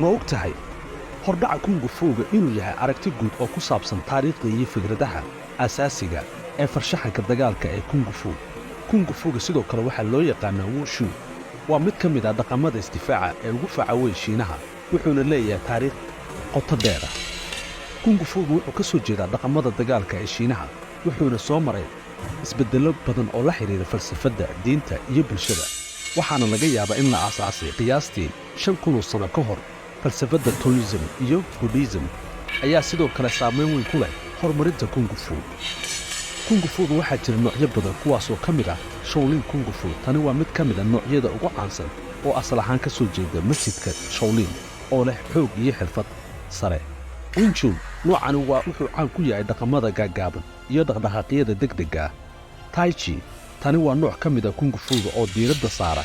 Ma og tahay hordhaca kungu fuuga inuu yahay aragti guud oo ku saabsan taariikhda iyo fikradaha asaasiga ee farshaxanka dagaalka ee kungu fuug. Kungu fuuga sidoo kale waxaa loo yaqaanaa wushu. Waa mid ka mid ah dhaqamada isdifaaca ee ugu faca weyn Shiinaha, wuxuuna leeyahay taariikh qoto dheer ah. Kungu fuuga wuxuu ka soo jeedaa dhaqamada dagaalka ee Shiinaha, wuxuuna soo maray isbeddello badan oo la xiriira falsafadda, diinta iyo bulshada. waxaana laga yaabaa in la aasaasay qiyaastii 5,000 sano ka hor. falsafadda Taoism iyo Buddhism ayaa sidoo kale saameyn weyn ku leh horumarinta kungu fuug. kungu fuuga waxaa jira noocyo badan kuwaasoo ka mid ah Shaolin kungu fuug. Tani waa mid ka mid ah noocyada ugu caansan oo asal ahaan ka soo jeeda masjidka Shaolin oo leh xoog iyo xirfad sare. Wing Chun noocani wuxuu caan ku yahay dhaqamada gaagaaban iyo dhaqdhaqaaqyada degdega ah. Tai Chi tani waa nooc ka mid ah kungu fuuga oo diiradda saara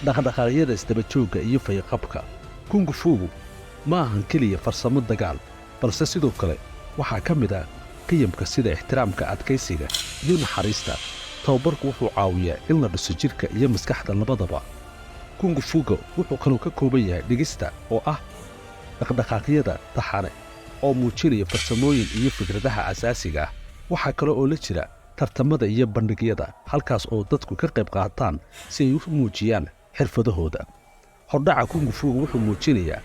dhaqdhaqaaqyada isdaba joogga iyo fayqabka. kungu fuugu ma ahan keliya farsamo dagaal, balse sidoo kale waxaa ka mid ah qiyamka sida ixtiraamka, adkaysiga iyo naxariista. tababarku wuxuu caawiyaa in la dhiso jirka iyo maskaxda labadaba. kungu fuuga wuxuu kaloo ka kooban yahay dhigista oo ah dhaqdhaqaaqyada taxane oo muujinaya farsamooyin iyo fikradaha asaasiga ah. waxaa kale oo la jira tartamada iyo bandhigyada, halkaas oo dadku ka qayb qaataan si ay u muujiyaan xirfadahooda. hordhaca kungu fuuga wuxuu muujinayaa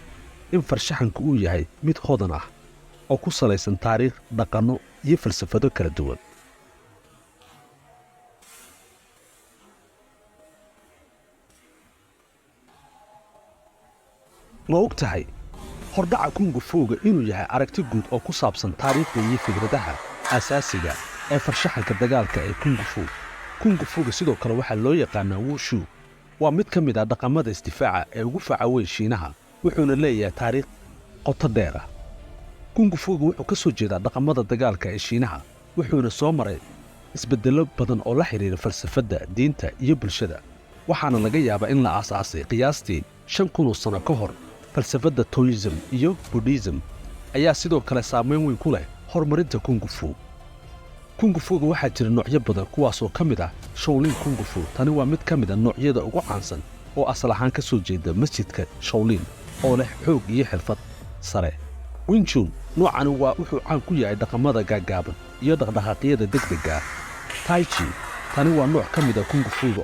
in farshaxanku uu yahay mid hodan ah oo ku salaysan taariikh, dhaqanno iyo falsafado kala duwan. Ma og tahay hordhaca kungu fuuga inuu yahay aragti guud oo ku saabsan taariikhda iyo fikradaha asaasiga ee farshaxanka dagaalka ee kungu fuug. kungu fuuga sidoo kale waxaa loo yaqaanaa wushu. waa mid ka mid ah dhaqamada isdifaaca ee ugu faca weyn Shiinaha, wuxuuna leeyahay taariikh qoto dheer ah. kungu fuuga wuxuu ka soo jeedaa dhaqamada dagaalka ee Shiinaha, wuxuuna soo maray isbeddello badan oo la xiriira falsafadda, diinta iyo bulshada. waxaana laga yaabaa in la aasaasay qiyaastii 5,000 sano ka hor. falsafadda Taoism iyo Buddhism ayaa sidoo kale saameyn weyn ku leh horumarinta kungu fuug. kungu fuuga waxaa jira noocyo badan kuwaasoo ka mid ah Shaolin kungu fuug. Tani waa mid ka mid ah noocyada ugu caansan oo asal ahaan ka soo jeeda masjidka Shaolin oo leh xoog iyo xirfad sare. Wing Chun noocani wuxuu caan ku yahay dhaqamada gaagaaban iyo dhaqdhaqaaqyada degdega ah. Tai Chi tani waa nooc ka mid ah kungu fuuga